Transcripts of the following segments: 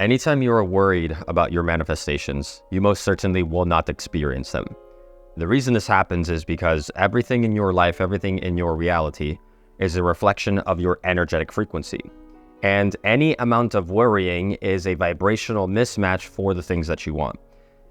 Anytime you are worried about your manifestations, you most certainly will not experience them. The reason this happens is because everything in your life, everything in your reality is a reflection of your energetic frequency. And any amount of worrying is a vibrational mismatch for the things that you want.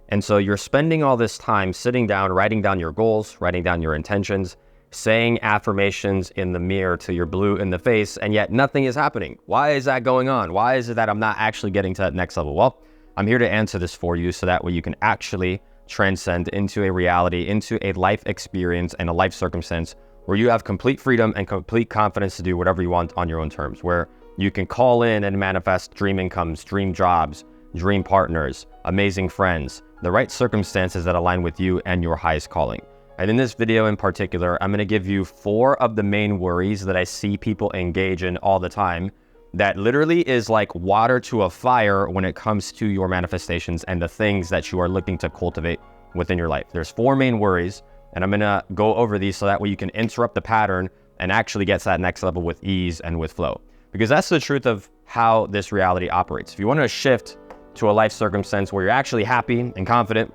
And so you're spending all this time sitting down, writing down your goals, writing down your intentions, saying affirmations in the mirror till you're blue in the face, and yet nothing is happening. Why is that going on? Why is it that I'm not actually getting to that next level? Well, I'm here to answer this for you so that way you can actually transcend into a reality, into a life experience and a life circumstance where you have complete freedom and complete confidence to do whatever you want on your own terms, where you can call in and manifest dream incomes, dream jobs, dream partners, amazing friends, the right circumstances that align with you and your highest calling. And in this video in particular, I'm going to give you 4 of the main worries that I see people engage in all the time that literally is like water to a fire when it comes to your manifestations and the things that you are looking to cultivate within your life. There's 4 main worries, and I'm going to go over these so that way you can interrupt the pattern and actually get to that next level with ease and with flow. Because that's the truth of how this reality operates. If you want to shift to a life circumstance where you're actually happy and confident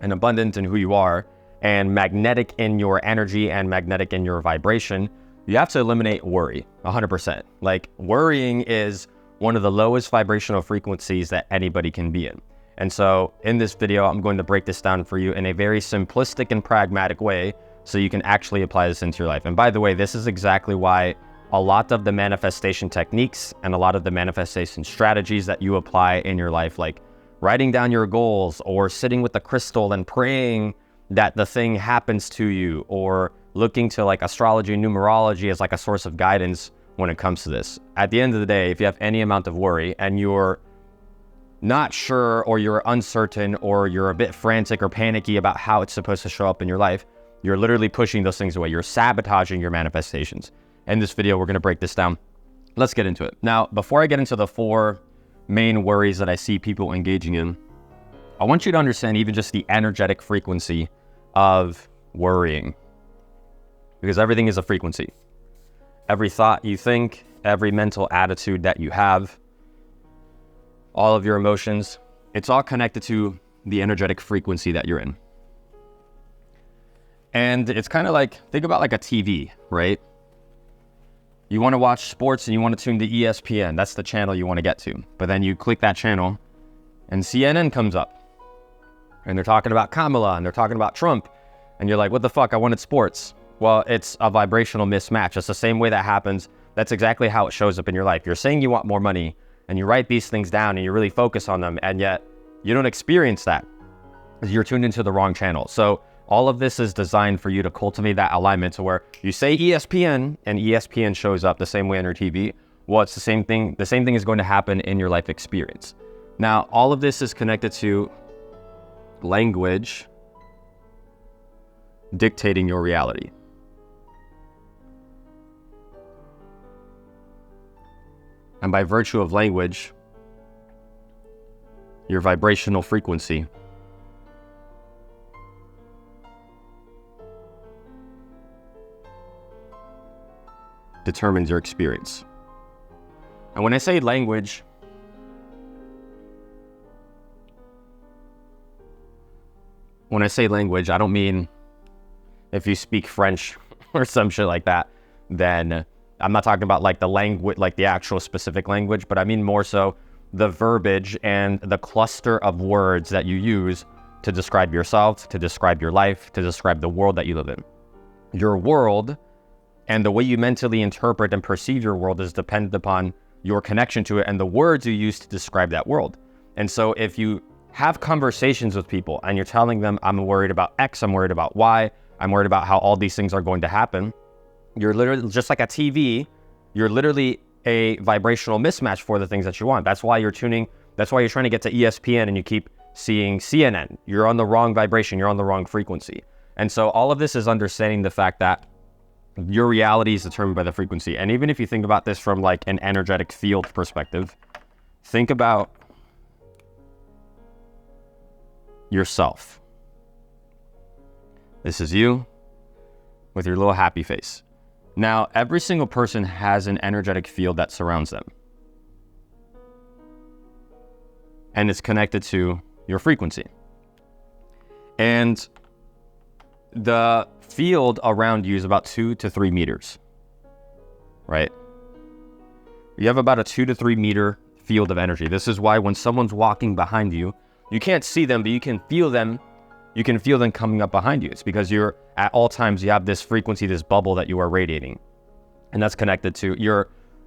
and abundant in who you are, and magnetic in your energy and magnetic in your vibration, you have to eliminate worry 100%. Like, worrying is one of the lowest vibrational frequencies that anybody can be in. And so in this video, I'm going to break this down for you in a very simplistic and pragmatic way so you can actually apply this into your life. And by the way, this is exactly why a lot of the manifestation techniques and a lot of the manifestation strategies that you apply in your life, like writing down your goals or sitting with the crystal and praying that the thing happens to you, or looking to like astrology and numerology as like a source of guidance when it comes to this. At the end of the day, if you have any amount of worry and you're not sure, or you're uncertain, or you're a bit frantic or panicky about how it's supposed to show up in your life, you're literally pushing those things away. You're sabotaging your manifestations. In this video, we're going to break this down. Let's get into it. Now, before I get into the 4 main worries that I see people engaging in, I want you to understand even just the energetic frequency of worrying, because everything is a frequency. Every thought you think, every mental attitude that you have, all of your emotions, it's all connected to the energetic frequency that you're in. And it's kind of like, think about like a TV, right? You want to watch sports and you want to tune to ESPN. That's the channel you want to get to. But then you click that channel and CNN comes up. And they're talking about Kamala and they're talking about Trump. And you're like, what the fuck? I wanted sports. Well, it's a vibrational mismatch. It's the same way that happens. That's exactly how it shows up in your life. You're saying you want more money and you write these things down and you really focus on them. And yet you don't experience that because you're tuned into the wrong channel. So all of this is designed for you to cultivate that alignment to where you say ESPN and ESPN shows up the same way on your TV. Well, it's the same thing. The same thing is going to happen in your life experience. Now, all of this is connected to language dictating your reality. And by virtue of language, your vibrational frequency determines your experience. And when I say language, I don't mean if you speak French or some shit like that, then I'm not talking about like the language, like the actual specific language, but I mean more so the verbiage and the cluster of words that you use to describe yourself, to describe your life, to describe the world that you live in. Your world and the way you mentally interpret and perceive your world is dependent upon your connection to it and the words you use to describe that world. And so if you have conversations with people and you're telling them, I'm worried about X, I'm worried about Y, I'm worried about how all these things are going to happen, you're literally just like a TV, you're literally a vibrational mismatch for the things that you want. That's why you're trying to get to ESPN and you keep seeing CNN. You're on the wrong vibration, you're on the wrong frequency. And so all of this is understanding the fact that your reality is determined by the frequency. And even if you think about this from like an energetic field perspective, think about yourself. This is you with your little happy face. Now, every single person has an energetic field that surrounds them. and it's connected to your frequency. And the field around you is about 2 to 3 meters, right? You have about a 2 to 3 meter field of energy. This is why when someone's walking behind you, you can't see them, but you can feel them. You can feel them coming up behind you. It's because you're at all times, you have this frequency, this bubble that you are radiating. And that's connected to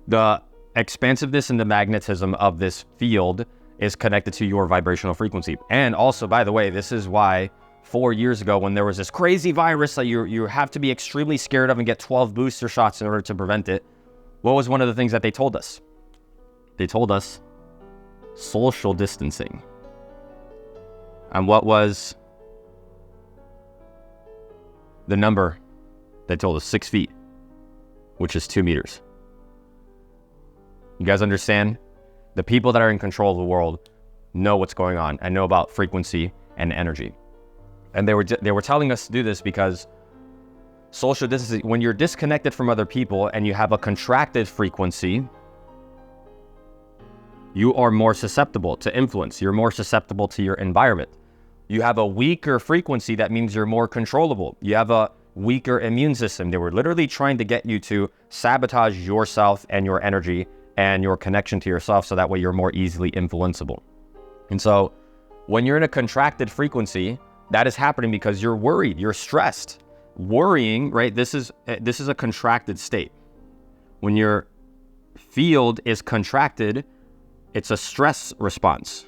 the expansiveness and the magnetism of this field is connected to your vibrational frequency. And also, by the way, this is why 4 years ago, when there was this crazy virus that you have to be extremely scared of and get 12 booster shots in order to prevent it, what was one of the things that they told us? They told us social distancing. And what was the number? They told us 6 feet, which is 2 meters. You guys understand? The people that are in control of the world know what's going on and know about frequency and energy. And they were telling us to do this because social distancing, when you're disconnected from other people and you have a contracted frequency, you are more susceptible to influence. You're more susceptible to your environment. You have a weaker frequency, that means you're more controllable. You have a weaker immune system. They were literally trying to get you to sabotage yourself and your energy and your connection to yourself so that way you're more easily influenceable. And so when you're in a contracted frequency, that is happening because you're worried, you're stressed. Worrying, right? This is a contracted state. When your field is contracted, it's a stress response,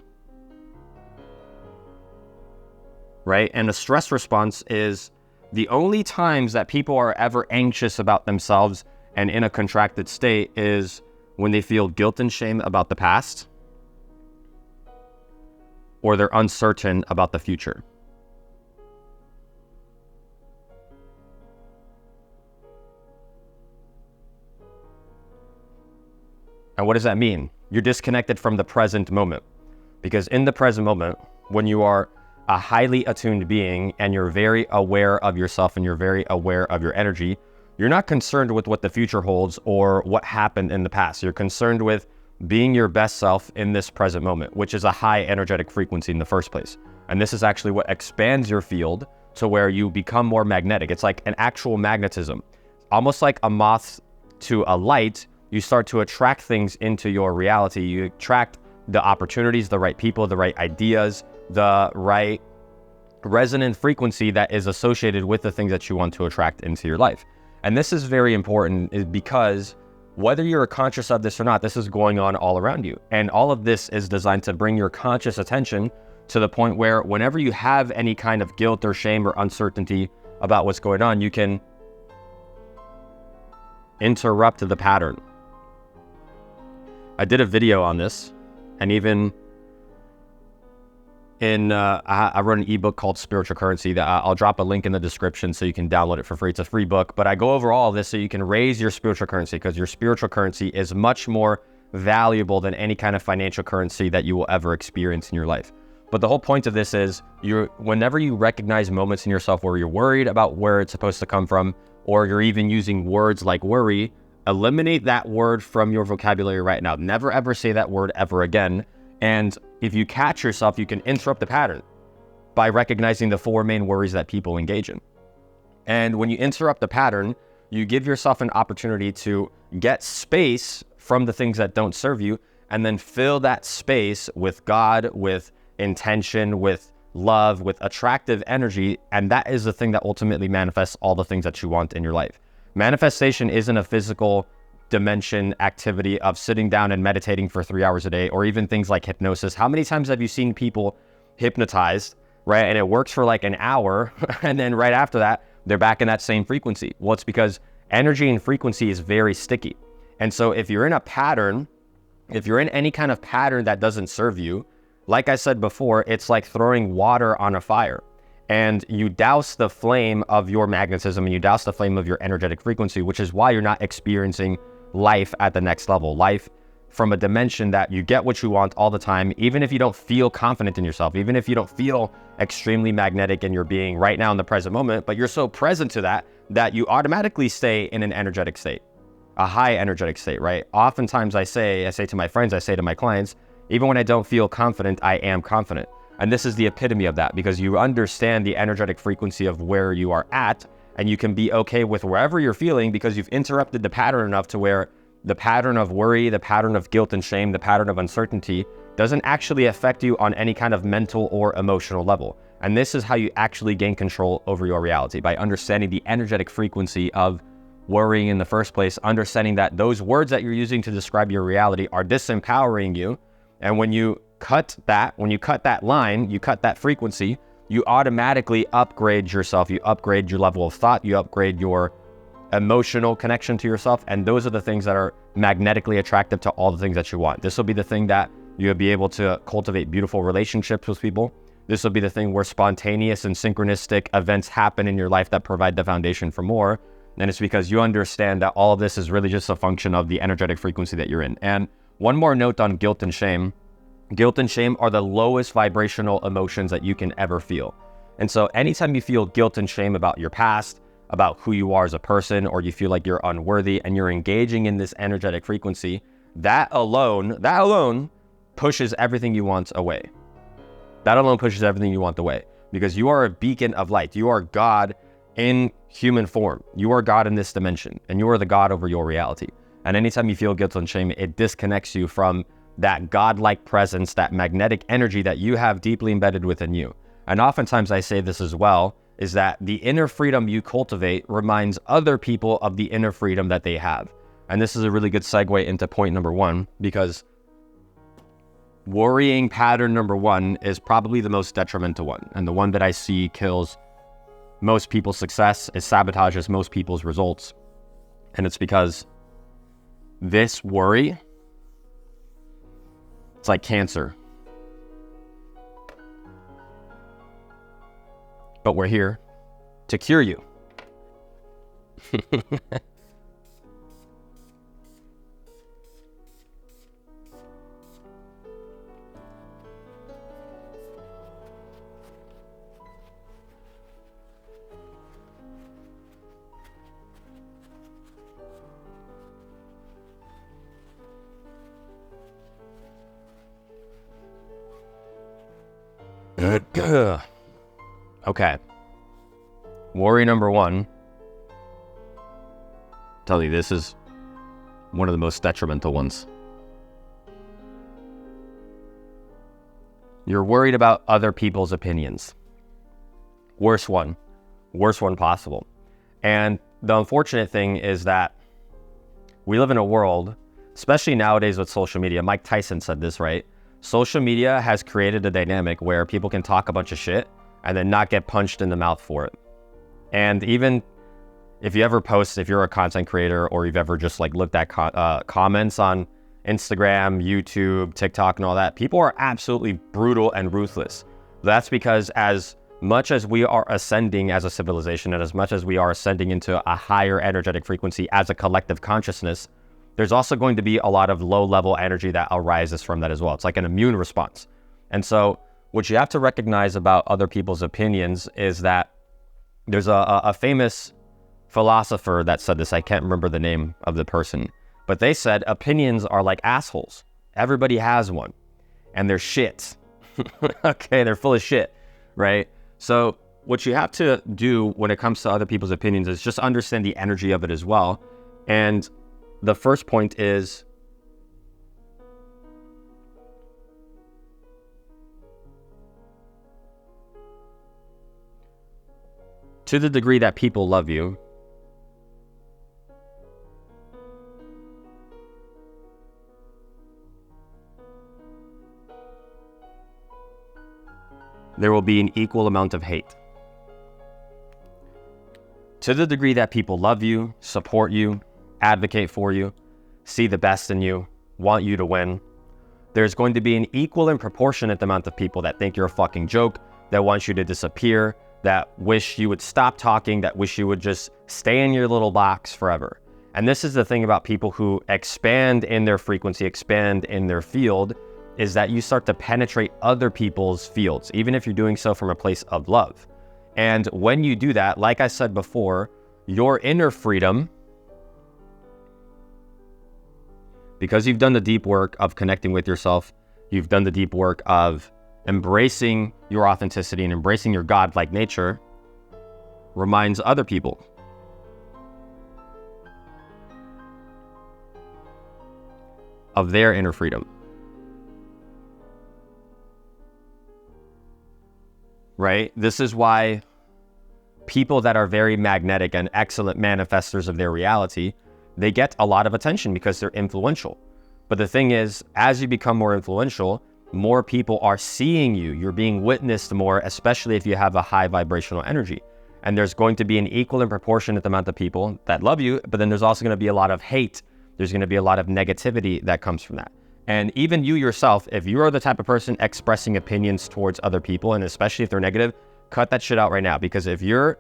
right? And a stress response is the only times that people are ever anxious about themselves and in a contracted state is when they feel guilt and shame about the past, or they're uncertain about the future. And what does that mean? You're disconnected from the present moment. Because in the present moment, when you are a highly attuned being and you're very aware of yourself and you're very aware of your energy, you're not concerned with what the future holds or what happened in the past. You're concerned with being your best self in this present moment, which is a high energetic frequency in the first place. And this is actually what expands your field to where you become more magnetic. It's like an actual magnetism. Almost like a moth to a light, you start to attract things into your reality. You attract the opportunities, the right people, the right ideas, the right resonant frequency that is associated with the things that you want to attract into your life. And this is very important because whether you're conscious of this or not, this is going on all around you. And all of this is designed to bring your conscious attention to the point where whenever you have any kind of guilt or shame or uncertainty about what's going on, you can interrupt the pattern. I did a video on this, and even I wrote an ebook called Spiritual Currency that I'll drop a link in the description so you can download it for free. It's a free book, but I go over all of this so you can raise your spiritual currency, because your spiritual currency is much more valuable than any kind of financial currency that you will ever experience in your life. But the whole point of this is whenever you recognize moments in yourself where you're worried about where it's supposed to come from, or you're even using words like worry, eliminate that word from your vocabulary right now. Never ever say that word ever again. And if you catch yourself, you can interrupt the pattern by recognizing the 4 main worries that people engage in. And when you interrupt the pattern, you give yourself an opportunity to get space from the things that don't serve you, and then fill that space with God, with intention, with love, with attractive energy. And that is the thing that ultimately manifests all the things that you want in your life. Manifestation isn't a physical dimension activity of sitting down and meditating for 3 hours a day, or even things like hypnosis. How many times have you seen people hypnotized, right? And it works for like an hour, and then right after that, they're back in that same frequency. Well, it's because energy and frequency is very sticky. And so if you're in a pattern, if you're in any kind of pattern that doesn't serve you, like I said before, it's like throwing water on a fire. And you douse the flame of your magnetism and you douse the flame of your energetic frequency, which is why you're not experiencing life at the next level. Life from a dimension that you get what you want all the time, even if you don't feel confident in yourself, even if you don't feel extremely magnetic in your being right now in the present moment, but you're so present to that you automatically stay in an energetic state, a high energetic state, right? Oftentimes I say to my friends, I say to my clients, Even when I don't feel confident, I am confident. And this is the epitome of that, because you understand the energetic frequency of where you are at, and you can be okay with wherever you're feeling because you've interrupted the pattern enough to where the pattern of worry, the pattern of guilt and shame, the pattern of uncertainty doesn't actually affect you on any kind of mental or emotional level. And this is how you actually gain control over your reality, by understanding the energetic frequency of worrying in the first place, understanding that those words that you're using to describe your reality are disempowering you. And when you cut that line, you cut that frequency, you automatically upgrade yourself. You upgrade your level of thought, you upgrade your emotional connection to yourself. And those are the things that are magnetically attractive to all the things that you want. This will be the thing that you'll be able to cultivate beautiful relationships with people. This will be the thing where spontaneous and synchronistic events happen in your life that provide the foundation for more. And it's because you understand that all of this is really just a function of the energetic frequency that you're in. And one more note on guilt and shame. Guilt and shame are the lowest vibrational emotions that you can ever feel. And so anytime you feel guilt and shame about your past, about who you are as a person, or you feel like you're unworthy and you're engaging in this energetic frequency, that alone pushes everything you want away. That alone pushes everything you want away, because you are a beacon of light. You are God in human form. You are God in this dimension, and you are the God over your reality. And anytime you feel guilt and shame, it disconnects you from that God-like presence, that magnetic energy that you have deeply embedded within you. And oftentimes I say this as well, is that the inner freedom you cultivate reminds other people of the inner freedom that they have. And this is a really good segue into point number one, because worrying pattern number one is probably the most detrimental one, and the one that I see kills most people's success, it sabotages most people's results. And it's because this worry, it's like cancer. But we're here to cure you. Okay. Worry number one. Tell you, this is one of the most detrimental ones. You're worried about other people's opinions. Worst one possible. And the unfortunate thing is that we live in a world, especially nowadays with social media. Mike Tyson said this, right? Social media has created a dynamic where people can talk a bunch of shit and then not get punched in the mouth for it. And even if you ever post, if you're a content creator, or you've ever just like looked at comments on Instagram, YouTube, TikTok and all that, people are absolutely brutal and ruthless. That's because as much as we are ascending as a civilization, and as much as we are ascending into a higher energetic frequency as a collective consciousness, there's also going to be a lot of low-level energy that arises from that as well. It's like an immune response. And so what you have to recognize about other people's opinions is that there's a famous philosopher that said this. I can't remember the name of the person, but they said opinions are like assholes. Everybody has one, and they're shit. Okay, they're full of shit, right? So what you have to do when it comes to other people's opinions is just understand the energy of it as well. And the first point is to the degree that people love you, there will be an equal amount of hate. To the degree that people love you, support you, advocate for you, see the best in you, want you to win, there's going to be an equal and proportionate amount of people that think you're a fucking joke, that want you to disappear, that wish you would stop talking, that wish you would just stay in your little box forever. And this is the thing about people who expand in their frequency, expand in their field, is that you start to penetrate other people's fields, even if you're doing so from a place of love. And when you do that, like I said before, your inner freedom, because you've done the deep work of connecting with yourself, you've done the deep work of embracing your authenticity and embracing your God-like nature, reminds other people of their inner freedom. Right? This is why people that are very magnetic and excellent manifestors of their reality, they get a lot of attention because they're influential. But the thing is, as you become more influential, more people are seeing you. You're being witnessed more, especially if you have a high vibrational energy. And there's going to be an equal and proportionate amount of people that love you, but then there's also going to be a lot of hate. There's going to be a lot of negativity that comes from that. And even you yourself, if you are the type of person expressing opinions towards other people, and especially if they're negative, cut that shit out right now. Because if you're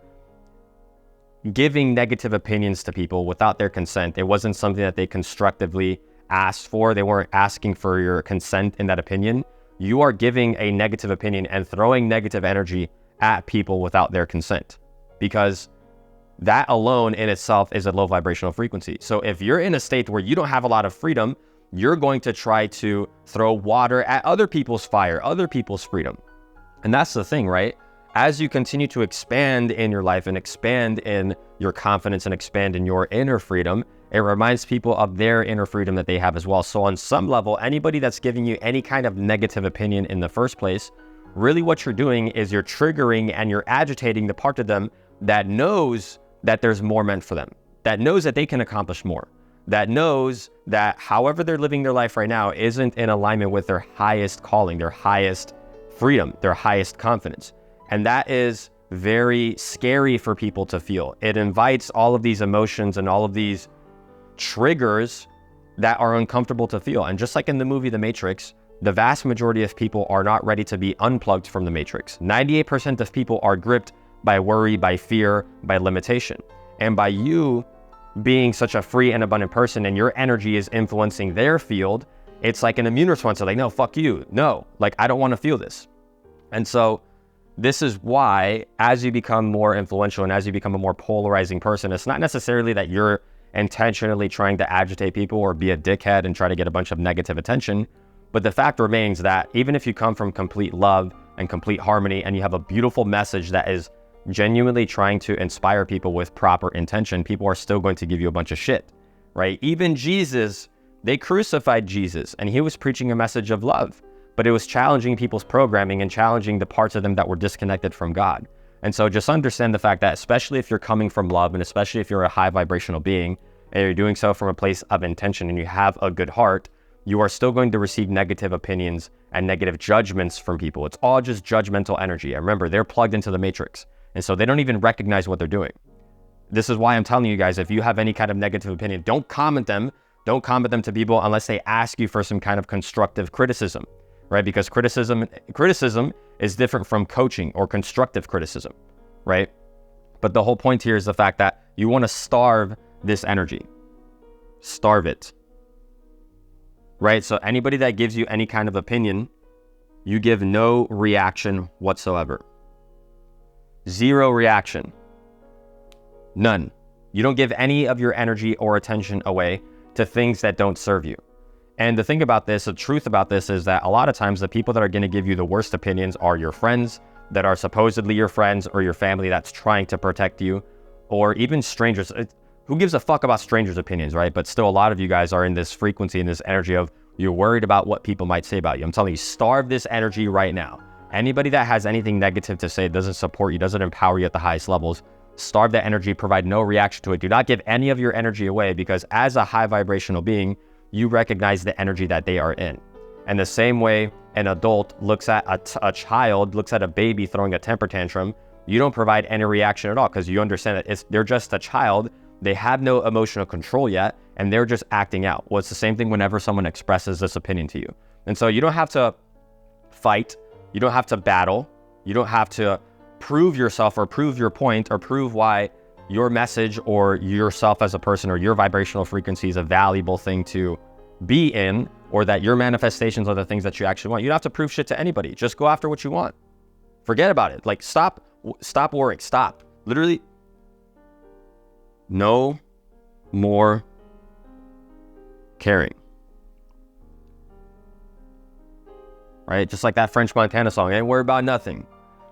giving negative opinions to people without their consent, it wasn't something that they constructively asked for, they weren't asking for your consent in that opinion, you are giving a negative opinion and throwing negative energy at people without their consent. Because that alone in itself is a low vibrational frequency. So if you're in a state where you don't have a lot of freedom, you're going to try to throw water at other people's fire, other people's freedom. And that's the thing, right? As you continue to expand in your life and expand in your confidence and expand in your inner freedom, it reminds people of their inner freedom that they have as well. So on some level, anybody that's giving you any kind of negative opinion in the first place, really what you're doing is you're triggering and you're agitating the part of them that knows that there's more meant for them, that knows that they can accomplish more, that knows that however they're living their life right now isn't in alignment with their highest calling, their highest freedom, their highest confidence. And that is very scary for people to feel. It invites all of these emotions and all of these triggers that are uncomfortable to feel. And just like in the movie The Matrix, the vast majority of people are not ready to be unplugged from the Matrix. 98% of people are gripped by worry, by fear, by limitation. And by you being such a free and abundant person and your energy is influencing their field, it's like an immune response. They're like, no, fuck you. No, like, I don't want to feel this. And so this is why as you become more influential and as you become a more polarizing person, it's not necessarily that you're intentionally trying to agitate people or be a dickhead and try to get a bunch of negative attention. But the fact remains that even if you come from complete love and complete harmony and you have a beautiful message that is genuinely trying to inspire people with proper intention, people are still going to give you a bunch of shit, right? Even Jesus, they crucified Jesus and he was preaching a message of love, but it was challenging people's programming and challenging the parts of them that were disconnected from God. And so just understand the fact that especially if you're coming from love and especially if you're a high vibrational being and you're doing so from a place of intention and you have a good heart, you are still going to receive negative opinions and negative judgments from people. It's all just judgmental energy. And remember, they're plugged into the matrix. And so they don't even recognize what they're doing. This is why I'm telling you guys, if you have any kind of negative opinion, don't comment them to people unless they ask you for some kind of constructive criticism, right? Because criticism is different from coaching or constructive criticism, right? But the whole point here is the fact that you want to starve this energy. Starve it, right? So anybody that gives you any kind of opinion, you give no reaction whatsoever. Zero reaction. None. You don't give any of your energy or attention away to things that don't serve you. And the thing about this, the truth about this is that a lot of times the people that are going to give you the worst opinions are your friends that are supposedly your friends or your family that's trying to protect you, or even strangers. Who gives a fuck about strangers' opinions, right? But still a lot of you guys are in this frequency, in this energy of you're worried about what people might say about you. I'm telling you, starve this energy right now. Anybody that has anything negative to say, doesn't support you, doesn't empower you at the highest levels, starve that energy, provide no reaction to it. Do not give any of your energy away, because as a high vibrational being, you recognize the energy that they are in. And the same way an adult looks at a child, looks at a baby throwing a temper tantrum, you don't provide any reaction at all because you understand that they're just a child. They have no emotional control yet, and they're just acting out. Well, it's the same thing whenever someone expresses this opinion to you. And so you don't have to fight. You don't have to battle. You don't have to prove yourself or prove your point or prove why your message or yourself as a person or your vibrational frequency is a valuable thing to be in, or that your manifestations are the things that you actually want. You don't have to prove shit to anybody. Just go after what you want. Forget about it. Like, stop worrying. Stop. Literally, no more caring. right? Just like that French Montana song, ain't worried about nothing.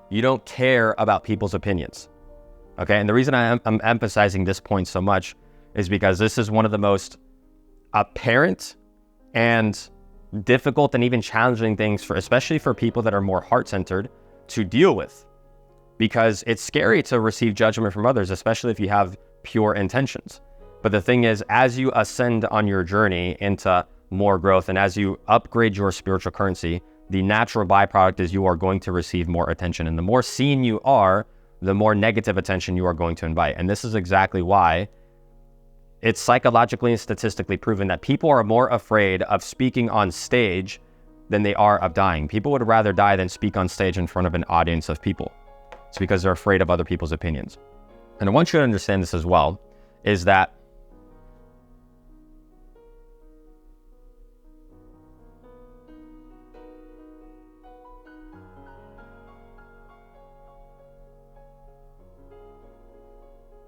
You don't care about people's opinions, okay? And the reason I'm emphasizing this point so much is because this is one of the most apparent and difficult and even challenging things for, especially for people that are more heart-centered, to deal with, because it's scary to receive judgment from others, especially if you have pure intentions. But the thing is, as you ascend on your journey into more growth and as you upgrade your spiritual currency, the natural byproduct is you are going to receive more attention. And the more seen you are, the more negative attention you are going to invite. And this is exactly why it's psychologically and statistically proven that people are more afraid of speaking on stage than they are of dying. People would rather die than speak on stage in front of an audience of people. It's because they're afraid of other people's opinions. And I want you to understand this as well, is that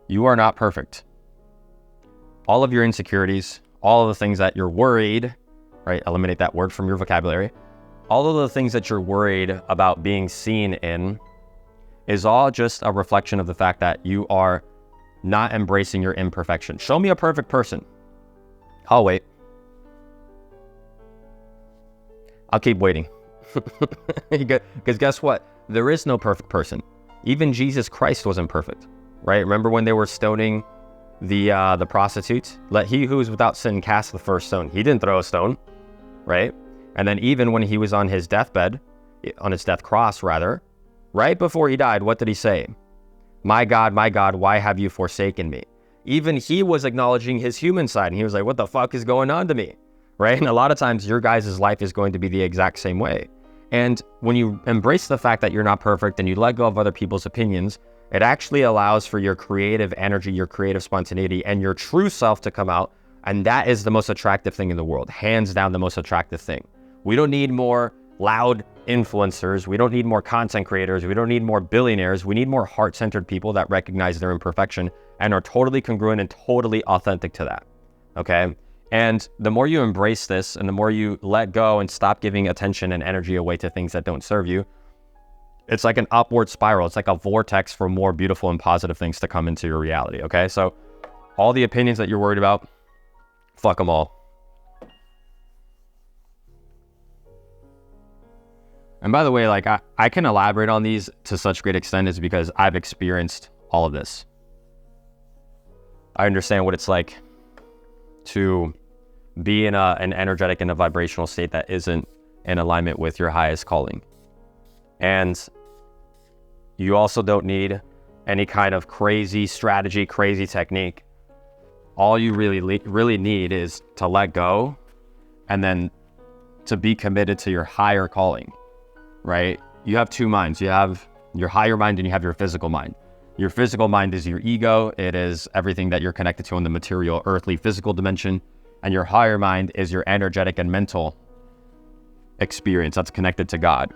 you are not perfect. All of your insecurities, all of the things that you're worried, right? Eliminate that word from your vocabulary. All of the things that you're worried about being seen in is all just a reflection of the fact that you are not embracing your imperfection. Show me a perfect person. I'll wait. I'll keep waiting. Because guess what? There is no perfect person. Even Jesus Christ wasn't perfect, right? Remember when they were stoning the prostitute? Let he who is without sin cast the first stone. He didn't throw a stone, right? And then even when he was on his deathbed, on his death cross rather, right before he died, what did he say? My God, why have you forsaken me? Even he was acknowledging his human side. And he was like, what the fuck is going on to me? Right? And a lot of times your guys' life is going to be the exact same way. And when you embrace the fact that you're not perfect and you let go of other people's opinions, it actually allows for your creative energy, your creative spontaneity, and your true self to come out. And that is the most attractive thing in the world. Hands down, the most attractive thing. We don't need more loud influencers. We don't need more content creators. We don't need more billionaires. We need more heart-centered people that recognize their imperfection and are totally congruent and totally authentic to that. Okay? And the more you embrace this and the more you let go and stop giving attention and energy away to things that don't serve you, it's like an upward spiral. It's like a vortex for more beautiful and positive things to come into your reality. Okay? So all the opinions that you're worried about, fuck them all. And by the way, like I can elaborate on these to such great extent is because I've experienced all of this. I understand what it's like to be in an energetic and a vibrational state that isn't in alignment with your highest calling. And you also don't need any kind of crazy strategy, crazy technique. All you really need is to let go and then to be committed to your higher calling. Right? You have two minds. You have your higher mind and you have your physical mind. Your physical mind is your ego. It is everything that you're connected to in the material, earthly, physical dimension. And your higher mind is your energetic and mental experience that's connected to God.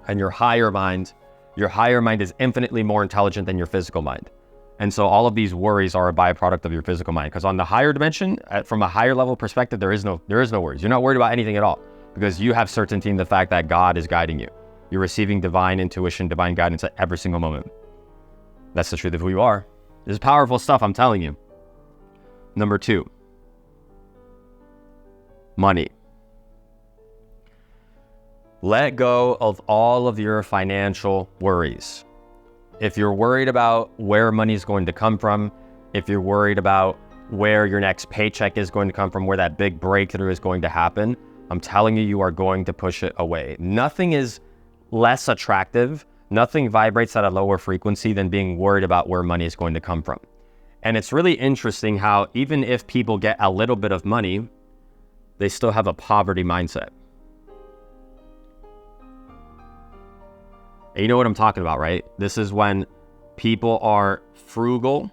And your higher mind is infinitely more intelligent than your physical mind. And so all of these worries are a byproduct of your physical mind. Because on the higher dimension, from a higher level perspective, there is no worries. You're not worried about anything at all. Because you have certainty in the fact that God is guiding you. You're receiving divine intuition, divine guidance at every single moment. That's the truth of who you are. This is powerful stuff, I'm telling you. Number 2, money. Let go of all of your financial worries. If you're worried about where money is going to come from, if you're worried about where your next paycheck is going to come from, where that big breakthrough is going to happen, I'm telling you, you are going to push it away. Nothing is less attractive. Nothing vibrates at a lower frequency than being worried about where money is going to come from. And it's really interesting how even if people get a little bit of money, they still have a poverty mindset. And you know what I'm talking about, right? This is when people are frugal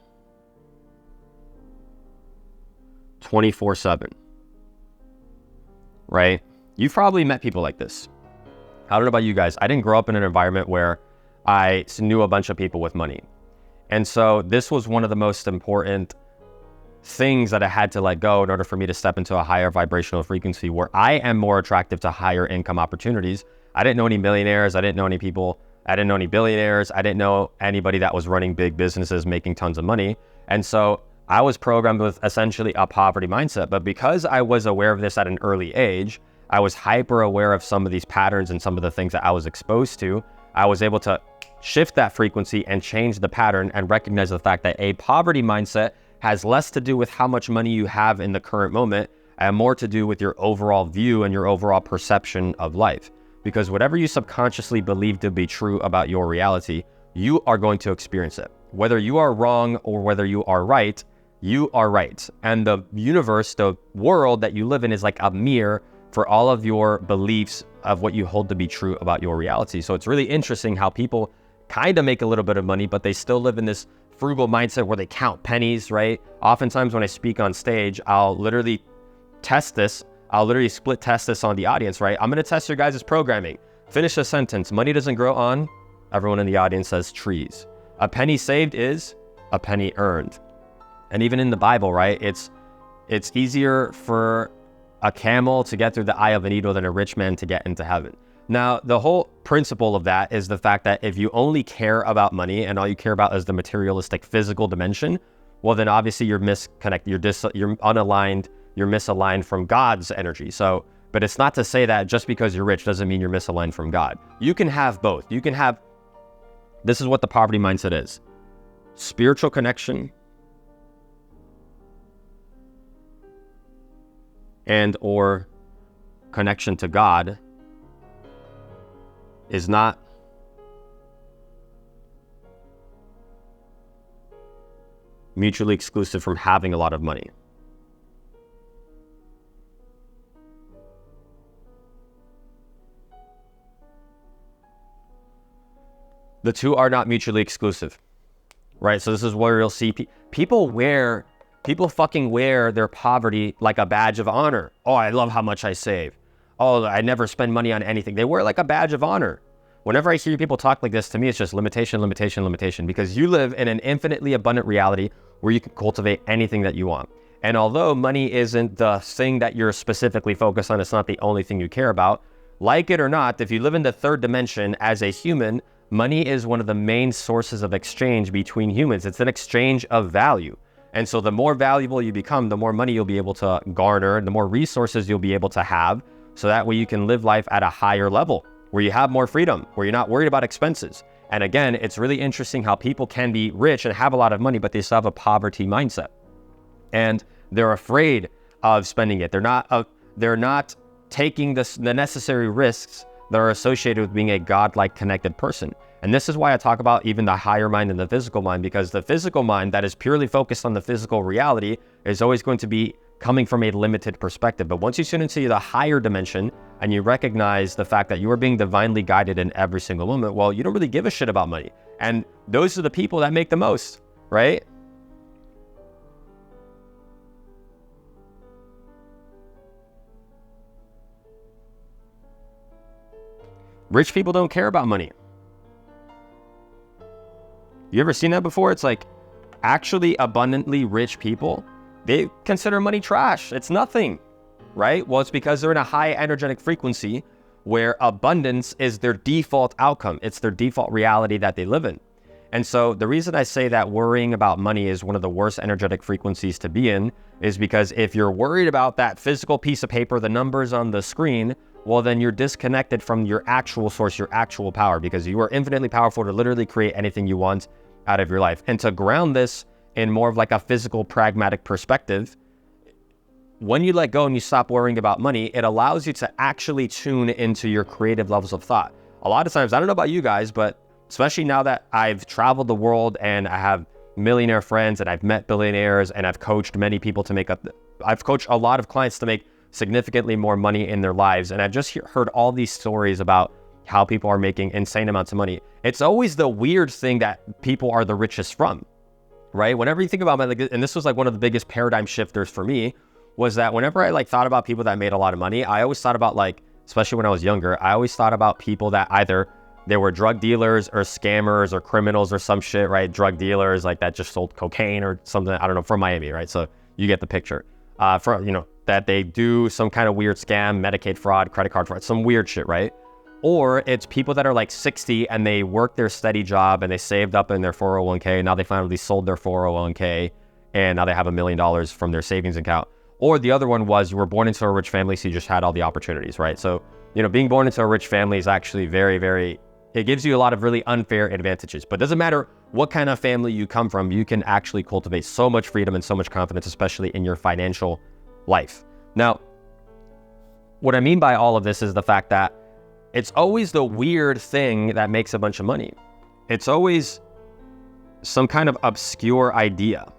24/7. Right? You've probably met people like this. I don't know about you guys. I didn't grow up in an environment where I knew a bunch of people with money. And so this was one of the most important things that I had to let go in order for me to step into a higher vibrational frequency where I am more attractive to higher income opportunities. I didn't know any millionaires. I didn't know any people. I didn't know any billionaires. I didn't know anybody that was running big businesses, making tons of money. And so I was programmed with essentially a poverty mindset. But because I was aware of this at an early age, I was hyper aware of some of these patterns and some of the things that I was exposed to. I was able to shift that frequency and change the pattern and recognize the fact that a poverty mindset has less to do with how much money you have in the current moment and more to do with your overall view and your overall perception of life. Because whatever you subconsciously believe to be true about your reality, you are going to experience it. Whether you are wrong or whether you are right, you are right. And the universe, the world that you live in is like a mirror for all of your beliefs of what you hold to be true about your reality. So it's really interesting how people kind of make a little bit of money, but they still live in this frugal mindset where they count pennies, right? Oftentimes when I speak on stage, I'll literally test this. I'll literally split test this on the audience, right? I'm going to test your guys' programming. Finish a sentence. Money doesn't grow on, everyone in the audience says, trees. A penny saved is a penny earned. And even in the Bible, right? It's easier for a camel to get through the eye of a needle than a rich man to get into heaven. Now, the whole principle of that is the fact that if you only care about money and all you care about is the materialistic physical dimension, well, then obviously you're misconnected, you're unaligned, you're misaligned from God's energy. So, but it's not to say that just because you're rich doesn't mean you're misaligned from God. You can have both. You can have, this is what the poverty mindset is: spiritual connection and or connection to God is not mutually exclusive from having a lot of money. The two are not mutually exclusive, right? So this is where you'll see people fucking wear their poverty like a badge of honor. Oh, I love how much I save. Oh, I never spend money on anything. They wear it like a badge of honor. Whenever I hear people talk like this, to me, it's just limitation, limitation, limitation, because you live in an infinitely abundant reality where you can cultivate anything that you want. And although money isn't the thing that you're specifically focused on, it's not the only thing you care about, like it or not, if you live in the third dimension as a human, money is one of the main sources of exchange between humans. It's an exchange of value. And so the more valuable you become, the more money you'll be able to garner, and the more resources you'll be able to have. So that way you can live life at a higher level where you have more freedom, where you're not worried about expenses. And again, it's really interesting how people can be rich and have a lot of money, but they still have a poverty mindset. And they're afraid of spending it. They're not taking the necessary risks that are associated with being a godlike connected person. And this is why I talk about even the higher mind and the physical mind, because the physical mind that is purely focused on the physical reality is always going to be coming from a limited perspective. But once you sit into the higher dimension and you recognize the fact that you are being divinely guided in every single moment, well, you don't really give a shit about money. And those are the people that make the most, right? Rich people don't care about money. You ever seen that before? It's like actually abundantly rich people, they consider money trash. It's nothing, right? Well, it's because they're in a high energetic frequency where abundance is their default outcome. It's their default reality that they live in. And so the reason I say that worrying about money is one of the worst energetic frequencies to be in is because if you're worried about that physical piece of paper, the numbers on the screen, well, then you're disconnected from your actual source, your actual power, because you are infinitely powerful to literally create anything you want out of your life. And to ground this in more of like a physical, pragmatic perspective, when you let go and you stop worrying about money, it allows you to actually tune into your creative levels of thought. A lot of times, I don't know about you guys, but especially now that I've traveled the world and I have millionaire friends and I've met billionaires and I've coached many people I've coached a lot of clients to make significantly more money in their lives. And I've just heard all these stories about how people are making insane amounts of money. It's always the weird thing that people are the richest from, right? Whenever you think about money, and this was like one of the biggest paradigm shifters for me, was that whenever I thought about people that made a lot of money, I always thought about especially when I was younger, I always thought about people that either they were drug dealers or scammers or criminals or some shit, right? Drug dealers that just sold cocaine or something, I don't know, from Miami, right? So You get the picture. That they do some kind of weird scam, Medicaid fraud, credit card fraud, some weird shit, right? Or it's people that are like 60 and they work their steady job and they saved up in their 401k. Now they finally sold their 401k and now they have $1 million from their savings account. Or the other one was you were born into a rich family, so you just had all the opportunities, right? So, being born into a rich family is actually very, very, it gives you a lot of really unfair advantages. But it doesn't matter what kind of family you come from, you can actually cultivate so much freedom and so much confidence, especially in your financial life. Now, what I mean by all of this is the fact that it's always the weird thing that makes a bunch of money. It's always some kind of obscure idea,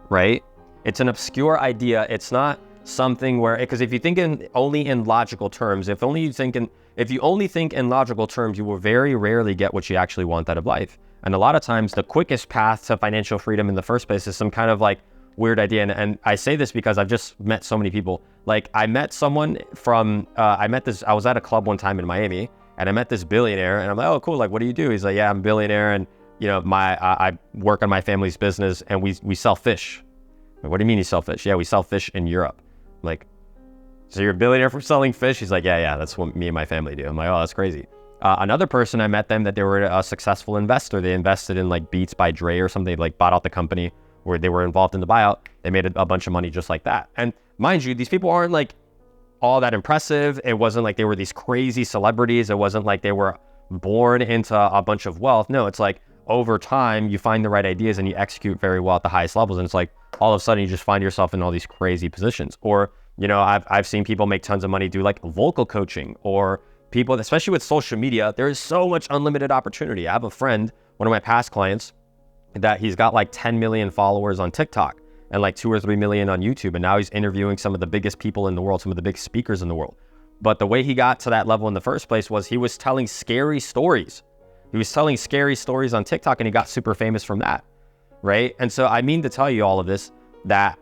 right? It's an obscure idea. It's not something where, because if you think only in logical terms, if you only think in logical terms, you will very rarely get what you actually want out of life. And a lot of times the quickest path to financial freedom in the first place is some kind of like weird idea. And I say this because I've just met so many people. Like I met someone from, I was at a club one time in Miami and I met this billionaire and I'm like, oh, cool. Like, what do you do? He's like, yeah, I'm a billionaire. And I work on my family's business and we sell fish. Like, what do you mean you sell fish? Yeah, we sell fish in Europe. I'm like, so you're a billionaire for selling fish? He's like, yeah, that's what me and my family do. I'm like, oh, that's crazy. Another person, I met them that they were a successful investor. They invested in like Beats by Dre or something. They like bought out the company where they were involved in the buyout. They made a bunch of money just like that. And mind you, these people aren't like all that impressive. It wasn't like they were these crazy celebrities. It wasn't like they were born into a bunch of wealth. No, it's like over time, you find the right ideas and you execute very well at the highest levels. And it's like all of a sudden you just find yourself in all these crazy positions. Or, I've seen people make tons of money do like vocal coaching, or people, especially with social media, there is so much unlimited opportunity. I have a friend, one of my past clients, that he's got like 10 million followers on TikTok and like 2 or 3 million on YouTube. And now he's interviewing some of the biggest people in the world, some of the big speakers in the world. But the way he got to that level in the first place was he was telling scary stories. He was telling scary stories on TikTok and he got super famous from that, right? And so I mean to tell you all of this, that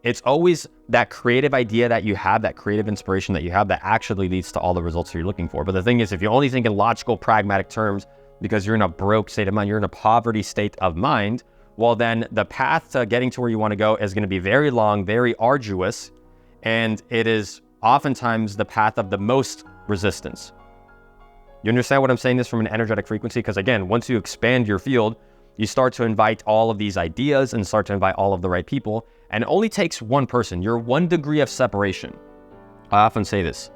it's always that creative idea that you have, that creative inspiration that you have that actually leads to all the results that you're looking for. But the thing is, if you only think in logical, pragmatic terms, because you're in a broke state of mind, you're in a poverty state of mind, well, then the path to getting to where you want to go is going to be very long, very arduous, and it is oftentimes the path of the most resistance. You understand what I'm saying this from an energetic frequency? Because again, once you expand your field, you start to invite all of these ideas and start to invite all of the right people. And it only takes one person. You're 1 degree of separation. I often say this.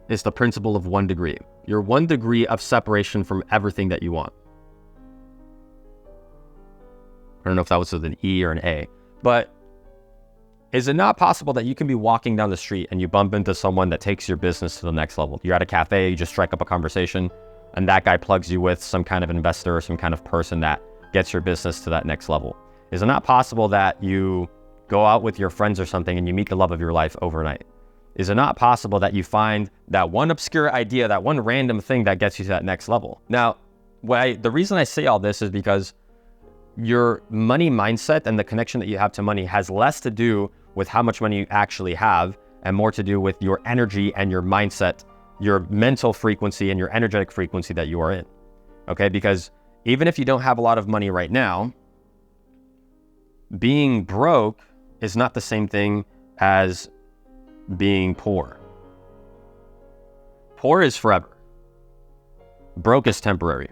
It's the principle of 1 degree. You're 1 degree of separation from everything that you want. I don't know if that was with an E or an A, but is it not possible that you can be walking down the street and you bump into someone that takes your business to the next level? You're at a cafe, you just strike up a conversation, and that guy plugs you with some kind of investor or some kind of person that gets your business to that next level. Is it not possible that you go out with your friends or something and you meet the love of your life overnight? Is it not possible that you find that one obscure idea, that one random thing that gets you to that next level? Now, the reason I say all this is because your money mindset and the connection that you have to money has less to do with how much money you actually have and more to do with your energy and your mindset, your mental frequency and your energetic frequency that you are in. Okay, because even if you don't have a lot of money right now, being broke is not the same thing as being poor. Poor is forever. Broke is temporary.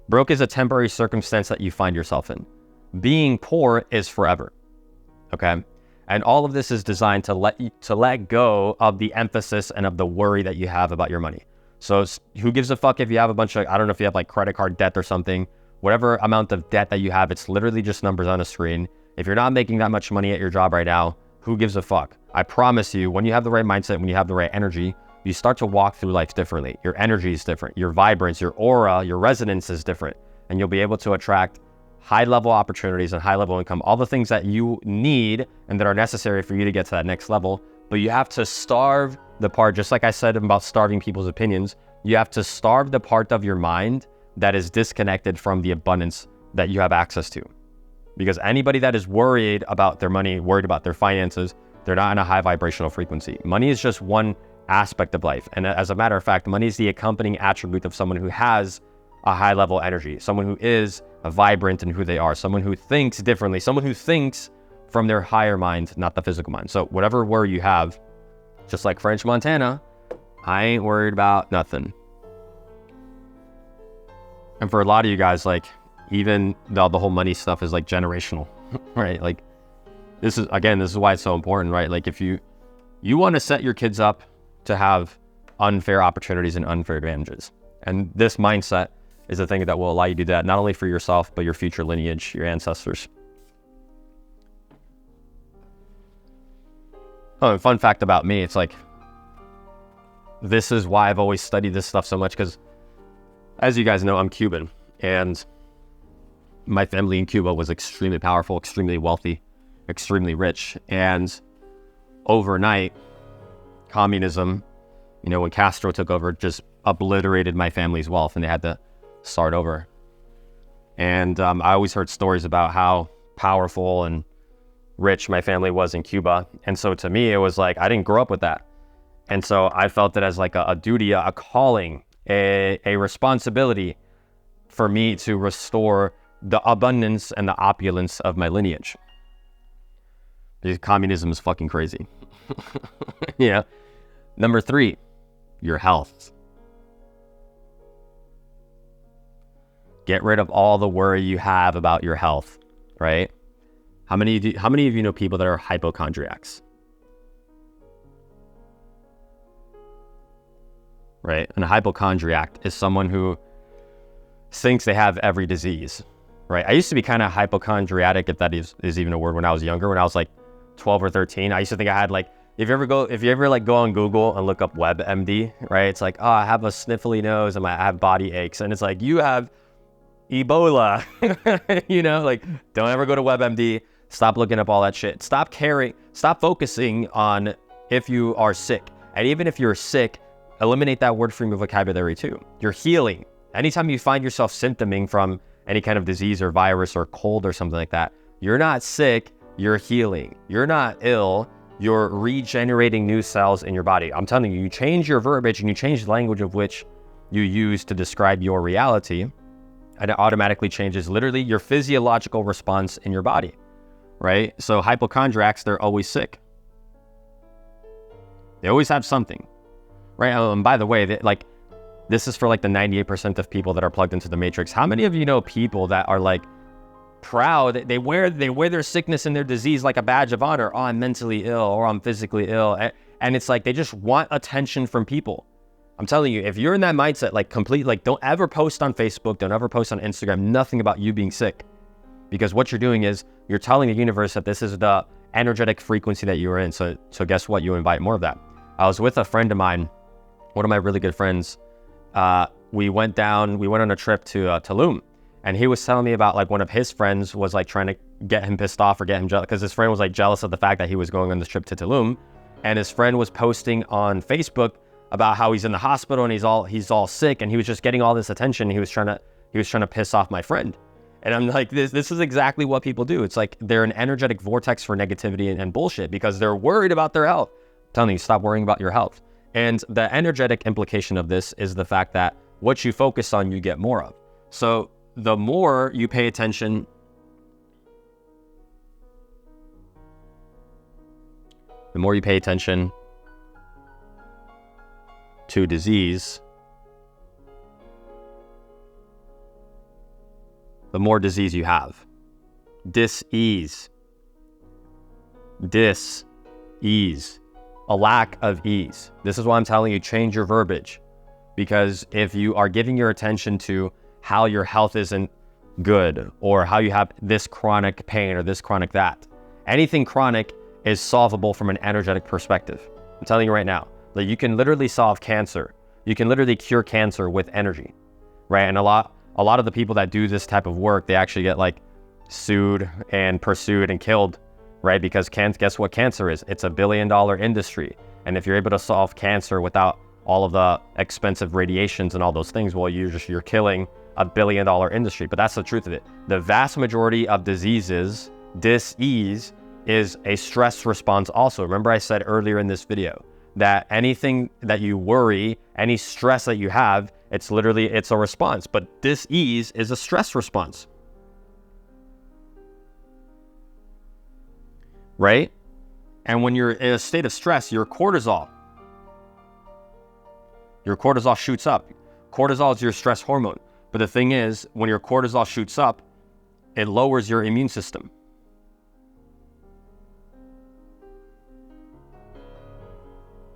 Broke is a temporary circumstance that you find yourself in. Being poor is forever. Okay? And all of this is designed to let go of the emphasis and of the worry that you have about your money. So who gives a fuck if you have a bunch of, I don't know if you have like credit card debt or something, whatever amount of debt that you have, it's literally just numbers on a screen. If you're not making that much money at your job right now, who gives a fuck? I promise you, when you have the right mindset, when you have the right energy, you start to walk through life differently. Your energy is different. Your vibrance, your aura, your resonance is different. And you'll be able to attract high-level opportunities and high-level income, all the things that you need and that are necessary for you to get to that next level. But you have to starve the part, just like I said about starving people's opinions, you have to starve the part of your mind that is disconnected from the abundance that you have access to. Because anybody that is worried about their money, worried about their finances, they're not in a high vibrational frequency. Money is just one aspect of life. And as a matter of fact, money is the accompanying attribute of someone who has a high level energy, someone who is vibrant in who they are, someone who thinks differently, someone who thinks from their higher mind, not the physical mind. So whatever word you have, just like French Montana, I ain't worried about nothing. And for a lot of you guys, like, even the whole money stuff is like generational, right? Like, this is why it's so important, right? Like, if you want to set your kids up to have unfair opportunities and unfair advantages. And this mindset is the thing that will allow you to do that, not only for yourself, but your future lineage, your ancestors. Oh, and fun fact about me, it's like, this is why I've always studied this stuff so much, because as you guys know, I'm Cuban, and my family in Cuba was extremely powerful, extremely wealthy, extremely rich. And overnight, communism, when Castro took over, just obliterated my family's wealth, and they had to start over. And I always heard stories about how powerful and rich my family was in Cuba. And so to me, it was like, I didn't grow up with that. And so I felt it as like a duty, a calling, a responsibility for me to restore the abundance and the opulence of my lineage. Because communism is fucking crazy. Number 3, your health. Get rid of all the worry you have about your health, right? How many of you know people that are hypochondriacs? Right? And a hypochondriac is someone who thinks they have every disease, right? I used to be kind of hypochondriatic, if that is even a word, when I was younger, when I was like 12 or 13. I used to think I had like, if you ever go on Google and look up WebMD, right? It's like, oh, I have a sniffly nose and I have body aches. And it's like, you have Ebola, like, don't ever go to WebMD. Stop looking up all that shit. Stop focusing on if you are sick. And even if you're sick, eliminate that word from your vocabulary too. You're healing. Anytime you find yourself symptoming from any kind of disease or virus or cold or something like that, you're not sick, you're healing. You're not ill, you're regenerating new cells in your body. I'm telling you, you change your verbiage and you change the language of which you use to describe your reality, and it automatically changes literally your physiological response in your body, right? So hypochondriacs, they're always sick. They always have something, right? And by the way, this is for like the 98% of people that are plugged into the matrix. How many of you know people that are like proud? They wear their sickness and their disease like a badge of honor. Oh, I'm mentally ill, or I'm physically ill. And it's like, they just want attention from people. I'm telling you, if you're in that mindset, don't ever post on Facebook, don't ever post on Instagram, nothing about you being sick. Because what you're doing is you're telling the universe that this is the energetic frequency that you are in. So guess what? You invite more of that. I was with a friend of mine, one of my really good friends. We went on a trip to Tulum, and he was telling me about like one of his friends was like trying to get him pissed off or get him jealous, because his friend was like jealous of the fact that he was going on this trip to Tulum, and his friend was posting on Facebook about how he's in the hospital and he's all sick, and he was just getting all this attention. He was trying to piss off my friend. And I'm like, this is exactly what people do. It's like they're an energetic vortex for negativity and bullshit because they're worried about their health. I'm telling you, stop worrying about your health. And the energetic implication of this is the fact that what you focus on, you get more of. So the more you pay attention to disease, the more disease you have. Dis-ease. A lack of ease. This is why I'm telling you, change your verbiage. Because if you are giving your attention to how your health isn't good, or how you have this chronic pain or this chronic that, anything chronic is solvable from an energetic perspective. I'm telling you right now, that you can literally solve cancer. You can literally cure cancer with energy, right? And a lot of the people that do this type of work, they actually get like sued and pursued and killed, right? Because guess what cancer is? It's $1 billion industry. And if you're able to solve cancer without all of the expensive radiations and all those things, well, you're killing $1 billion industry. But that's the truth of it. The vast majority of diseases, dis-ease, is a stress response also. Remember I said earlier in this video, that anything that you worry, any stress that you have, it's a response. But dis-ease is a stress response, right? And when you're in a state of stress, your cortisol shoots up. Cortisol is your stress hormone. But the thing is, when your cortisol shoots up, it lowers your immune system.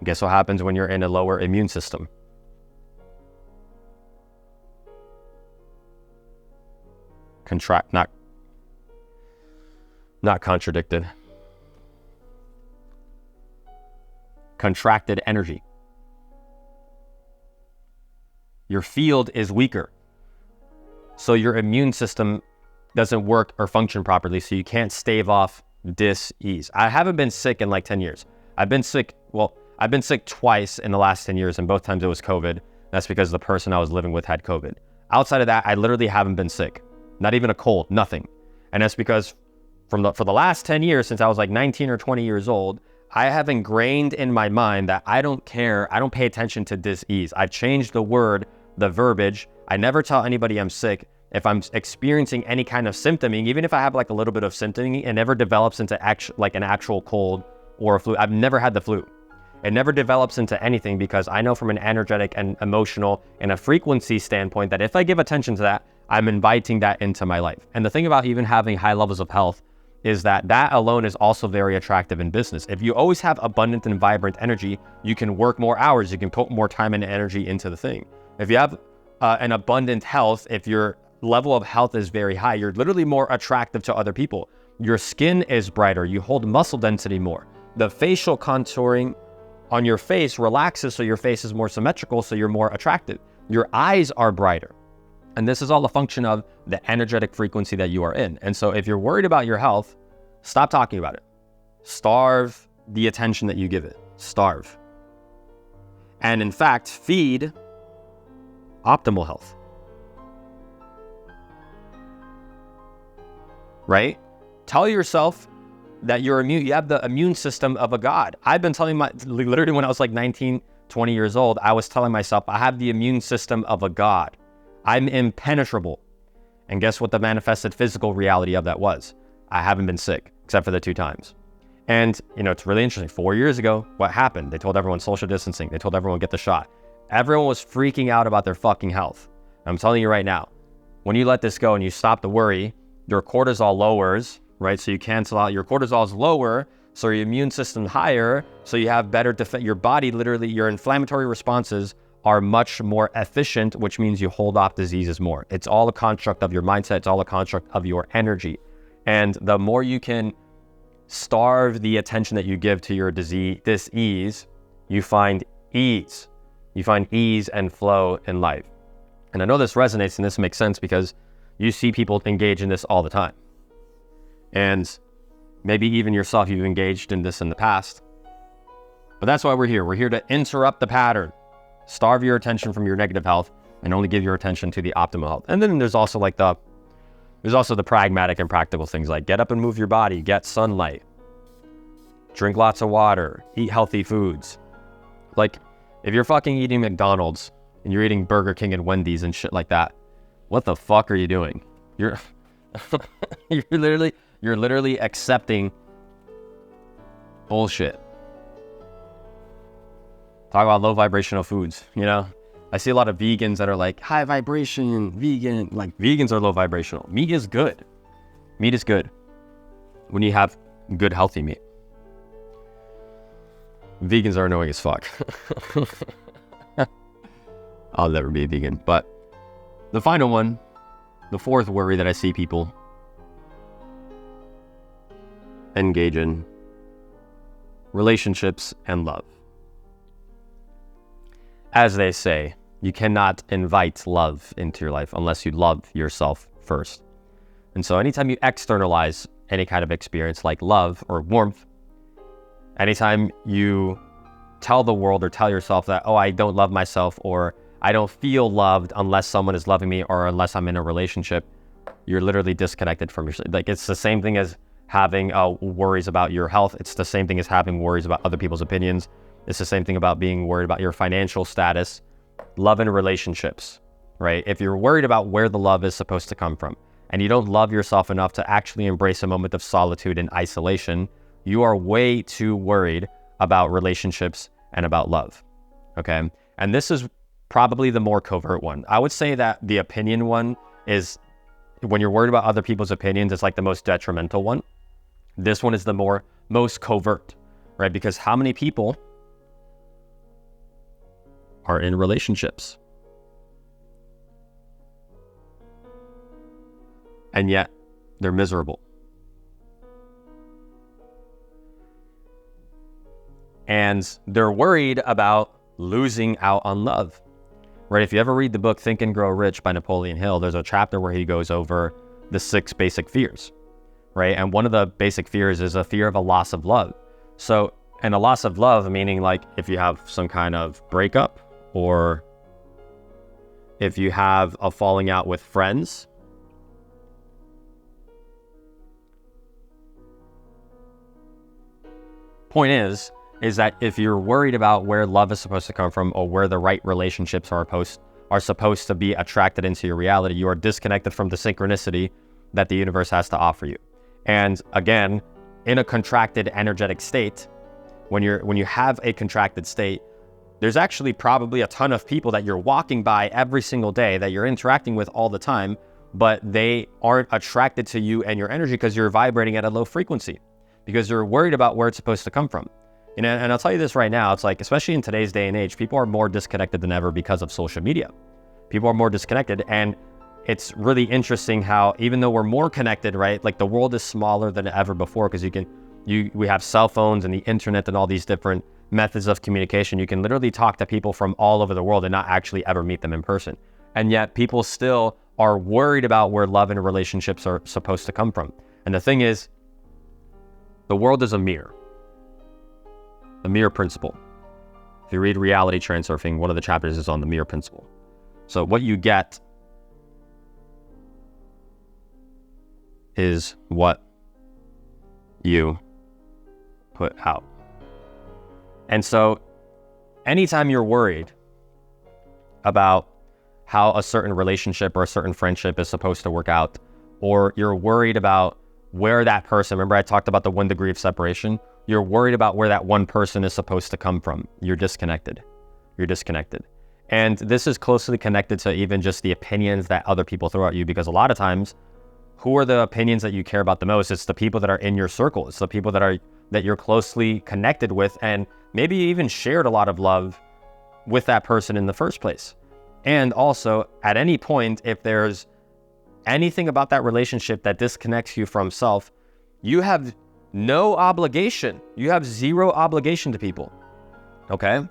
Guess what happens when you're in a lower immune system? Not contradicted. Contracted energy. Your field is weaker. So your immune system doesn't work or function properly, so you can't stave off dis-ease. I haven't been sick in like 10 years. I've been sick twice in the last 10 years, and both times it was COVID. That's because the person I was living with had COVID. Outside of that, I literally haven't been sick. Not even a cold, nothing. And that's because for the last 10 years, since I was like 19 or 20 years old, I have ingrained in my mind that I don't care, I don't pay attention to dis-ease. I've changed the word, the verbiage. I never tell anybody I'm sick. If I'm experiencing any kind of symptoming, even if I have like a little bit of symptoming, it never develops into like an actual cold or a flu. I've never had the flu. It never develops into anything because I know from an energetic and emotional and a frequency standpoint that if I give attention to that, I'm inviting that into my life. And the thing about even having high levels of health is that alone is also very attractive in business. If you always have abundant and vibrant energy, you can work more hours, you can put more time and energy into the thing. If you have an abundant health, if your level of health is very high, you're literally more attractive to other people. Your skin is brighter, you hold muscle density more. The facial contouring on your face relaxes, so your face is more symmetrical, so you're more attractive. Your eyes are brighter. And this is all a function of the energetic frequency that you are in. And so if you're worried about your health, stop talking about it. Starve the attention that you give it. Starve. And in fact, feed optimal health. Right? Tell yourself that you have the immune system of a god. I've been telling literally when I was like 19, 20 years old, I was telling myself, I have the immune system of a god. I'm impenetrable. And guess what the manifested physical reality of that was? I haven't been sick, except for the 2 times. And, it's really interesting. 4 years ago, what happened? They told everyone social distancing. They told everyone get the shot. Everyone was freaking out about their fucking health. I'm telling you right now, when you let this go and you stop the worry, your cortisol lowers, right? So you cancel out, your cortisol is lower, so your immune system higher, so you have better defense. Your body, literally, your inflammatory responses are much more efficient, which means you hold off diseases more. It's all a construct of your mindset. It's all a construct of your energy. And the more you can starve the attention that you give to your dis-ease, you find ease. You find ease and flow in life. And I know this resonates and this makes sense because you see people engage in this all the time. And maybe even yourself, you've engaged in this in the past. But that's why we're here. We're here to interrupt the pattern. Starve your attention from your negative health and only give your attention to the optimal health. And then there's also the pragmatic and practical things like get up and move your body, get sunlight, drink lots of water, eat healthy foods. Like if you're fucking eating McDonald's and you're eating Burger King and Wendy's and shit like that, what the fuck are you doing? You're literally accepting bullshit. Talk about low vibrational foods, I see a lot of vegans that are like high vibration, vegan. Like vegans are low vibrational. Meat is good. Meat is good when you have good, healthy meat. Vegans are annoying as fuck. I'll never be a vegan. But the final one, the fourth worry that I see people engage in: relationships and love. As they say, you cannot invite love into your life unless you love yourself first. And so anytime you externalize any kind of experience like love or warmth, anytime you tell the world or tell yourself that, oh, I don't love myself, or I don't feel loved unless someone is loving me or unless I'm in a relationship, you're literally disconnected from yourself. Like it's the same thing as having worries about your health. It's the same thing as having worries about other people's opinions. It's the same thing about being worried about your financial status, love and relationships, right? If you're worried about where the love is supposed to come from, and you don't love yourself enough to actually embrace a moment of solitude and isolation, you are way too worried about relationships and about love, okay? And this is probably the more covert one. I would say that the opinion one is, when you're worried about other people's opinions, it's like the most detrimental one. This one is the most covert, right? Because how many people are in relationships? And yet they're miserable. And they're worried about losing out on love, right? If you ever read the book Think and Grow Rich by Napoleon Hill, there's a chapter where he goes over the 6 basic fears, right? And one of the basic fears is a fear of a loss of love. So, and a loss of love, meaning like if you have some kind of breakup, or if you have a falling out with friends, point is that if you're worried about where love is supposed to come from, or where the right relationships are supposed to be attracted into your reality, you are disconnected from the synchronicity that the universe has to offer you. And again, in a contracted energetic state, when you have a contracted state, there's actually probably a ton of people that you're walking by every single day, that you're interacting with all the time, but they aren't attracted to you and your energy because you're vibrating at a low frequency, because you're worried about where it's supposed to come from. And I'll tell you this right now, it's like, especially in today's day and age, people are more disconnected than ever because of social media. People are more disconnected, and it's really interesting how, even though we're more connected, right? Like the world is smaller than ever before, because we have cell phones and the internet and all these different methods of communication. You can literally talk to people from all over the world and not actually ever meet them in person. And yet people still are worried about where love and relationships are supposed to come from. And the thing is, the world is a mirror principle. If you read Reality Transurfing, one of the chapters is on the mirror principle. So what you get is what you put out. And so anytime you're worried about how a certain relationship or a certain friendship is supposed to work out, or you're worried about where that person, remember I talked about the 1 degree of separation, you're worried about where that one person is supposed to come from, you're disconnected. You're disconnected. And this is closely connected to even just the opinions that other people throw at you, because a lot of times, who are the opinions that you care about the most? It's the people that are in your circle. It's the people that you're closely connected with, and maybe you even shared a lot of love with that person in the first place. And also, at any point, if there's anything about that relationship that disconnects you from self, you have no obligation. You have zero obligation to people, okay?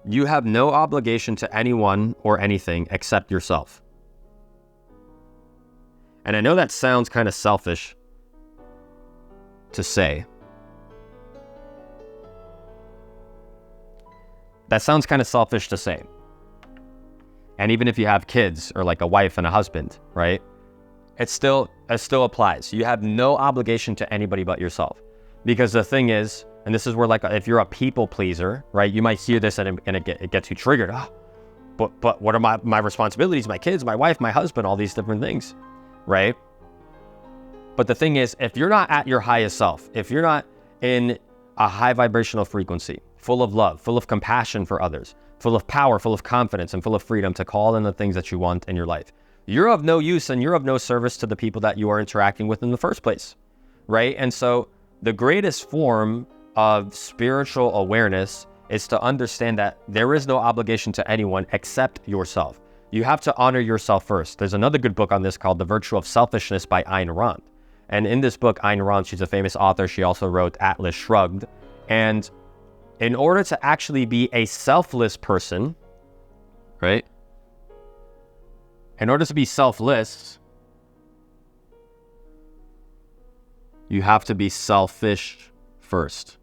You have no obligation to anyone or anything except yourself. And I know that sounds kind of selfish to say. That sounds kind of selfish to say. And even if you have kids or like a wife and a husband, right? It still applies. You have no obligation to anybody but yourself. Because the thing is, and this is where, like, if you're a people pleaser, right? You might hear this and it gets you triggered. Oh, but what are my responsibilities? My kids, my wife, my husband, all these different things, right? But the thing is, if you're not at your highest self, if you're not in a high vibrational frequency, full of love, full of compassion for others, full of power, full of confidence, and full of freedom to call in the things that you want in your life, you're of no use and you're of no service to the people that you are interacting with in the first place, right? And so the greatest form of spiritual awareness is to understand that there is no obligation to anyone except yourself. You have to honor yourself first. There's another good book on this called The Virtue of Selfishness by Ayn Rand. And in this book, Ayn Rand, she's a famous author. She also wrote Atlas Shrugged. And in order to actually be a selfless person, right? In order to be selfless, you have to be selfish first.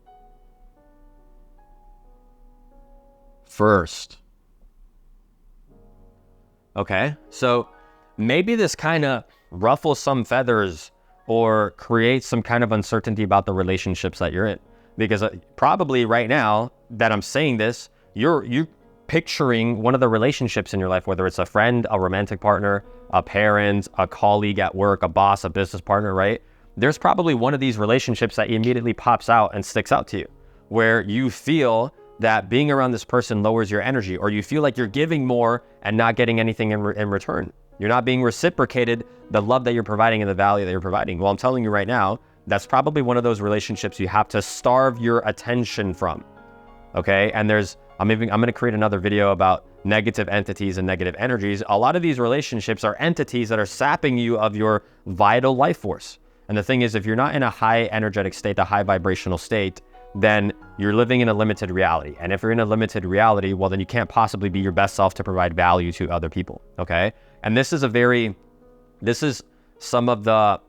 Okay, so maybe this kind of ruffles some feathers or creates some kind of uncertainty about the relationships that you're in. Because probably right now, that I'm saying this, you're picturing one of the relationships in your life, whether it's a friend, a romantic partner, a parent, a colleague at work, a boss, a business partner, right? There's probably one of these relationships that immediately pops out and sticks out to you, where you feel that being around this person lowers your energy, or you feel like you're giving more and not getting anything in return. You're not being reciprocated the love that you're providing and the value that you're providing. Well, I'm telling you right now, that's probably one of those relationships you have to starve your attention from, okay? And I'm going to create another video about negative entities and negative energies. A lot of these relationships are entities that are sapping you of your vital life force. And the thing is, if you're not in a high energetic state, a high vibrational state, then you're living in a limited reality. And if you're in a limited reality, well, then you can't possibly be your best self to provide value to other people, okay? And this is some of the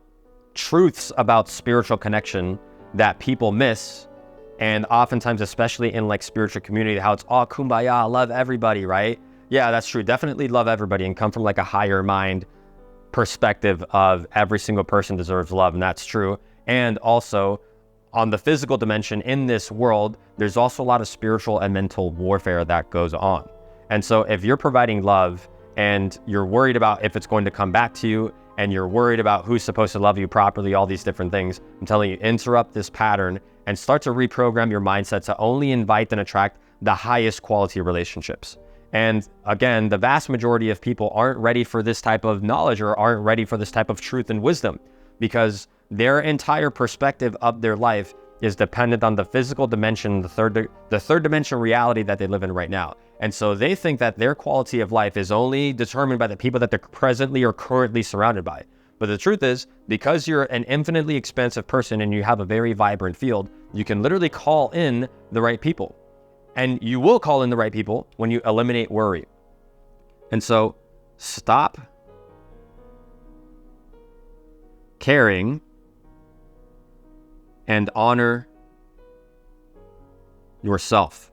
truths about spiritual connection that people miss. And oftentimes, especially in like spiritual community, how it's all kumbaya, love everybody, right? Yeah, that's true. Definitely love everybody and come from like a higher mind perspective of every single person deserves love, and that's true. And also on the physical dimension in this world, there's also a lot of spiritual and mental warfare that goes on. And so if you're providing love and you're worried about if it's going to come back to you, and you're worried about who's supposed to love you properly, all these different things, I'm telling you, interrupt this pattern and start to reprogram your mindset to only invite and attract the highest quality relationships. And again, the vast majority of people aren't ready for this type of knowledge or aren't ready for this type of truth and wisdom, because their entire perspective of their life is dependent on the physical dimension, the third dimension reality that they live in right now. And so they think that their quality of life is only determined by the people that they're presently or currently surrounded by. But the truth is, because you're an infinitely expansive person and you have a very vibrant field, you can literally call in the right people. And you will call in the right people when you eliminate worry. And so stop caring and honor yourself.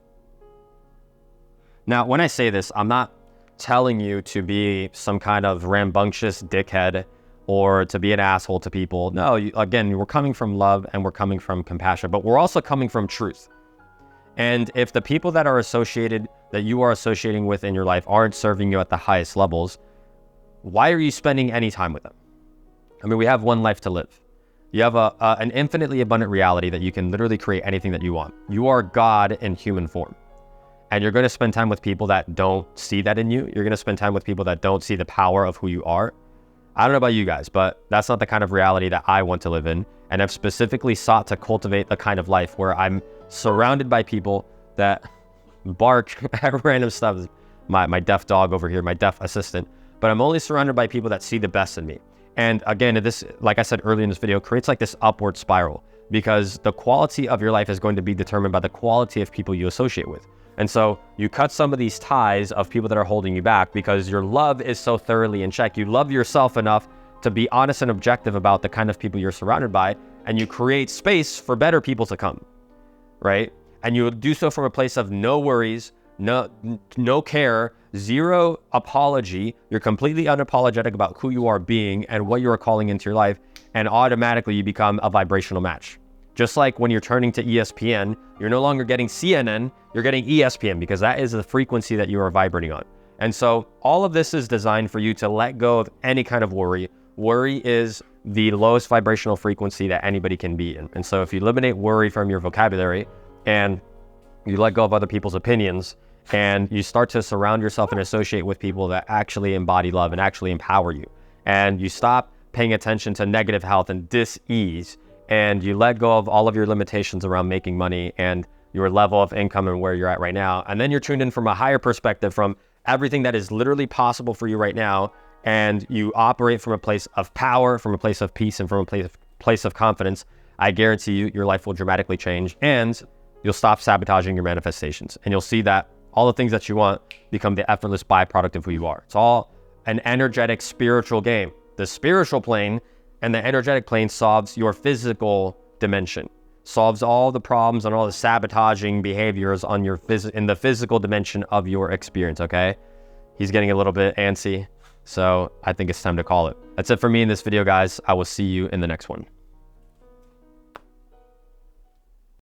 Now, when I say this, I'm not telling you to be some kind of rambunctious dickhead or to be an asshole to people. No, again, we're coming from love and we're coming from compassion, but we're also coming from truth. And if the people that you are associating with in your life aren't serving you at the highest levels, why are you spending any time with them? I mean, we have one life to live. You have an infinitely abundant reality that you can literally create anything that you want. You are God in human form. And you're going to spend time with people that don't see that in you. You're going to spend time with people that don't see the power of who you are. I don't know about you guys, but that's not the kind of reality that I want to live in. And I've specifically sought to cultivate the kind of life where I'm surrounded by people that bark at random stuff. My deaf dog over here, my deaf assistant. But I'm only surrounded by people that see the best in me. And again, this, like I said earlier in this video, creates like this upward spiral, because the quality of your life is going to be determined by the quality of people you associate with. And so you cut some of these ties of people that are holding you back because your love is so thoroughly in check. You love yourself enough to be honest and objective about the kind of people you're surrounded by, and you create space for better people to come, right? And you do so from a place of no worries, no care, zero apology. You're completely unapologetic about who you are being and what you are calling into your life, and automatically you become a vibrational match. Just like when you're turning to ESPN, you're no longer getting CNN, you're getting ESPN, because that is the frequency that you are vibrating on. And so all of this is designed for you to let go of any kind of worry. Worry is the lowest vibrational frequency that anybody can be in. And so if you eliminate worry from your vocabulary and you let go of other people's opinions and you start to surround yourself and associate with people that actually embody love and actually empower you, and you stop paying attention to negative health and dis-ease, and you let go of all of your limitations around making money and your level of income and where you're at right now, and then you're tuned in from a higher perspective from everything that is literally possible for you right now, and you operate from a place of power, from a place of peace, and from a place of confidence, I guarantee you your life will dramatically change, and you'll stop sabotaging your manifestations, and you'll see that all the things that you want become the effortless byproduct of who you are. It's all an energetic spiritual game. The spiritual plane and the energetic plane solves your physical dimension, solves all the problems and all the sabotaging behaviors on your in the physical dimension of your experience, okay? He's getting a little bit antsy, so I think it's time to call it. That's it for me in this video, guys. I will see you in the next one.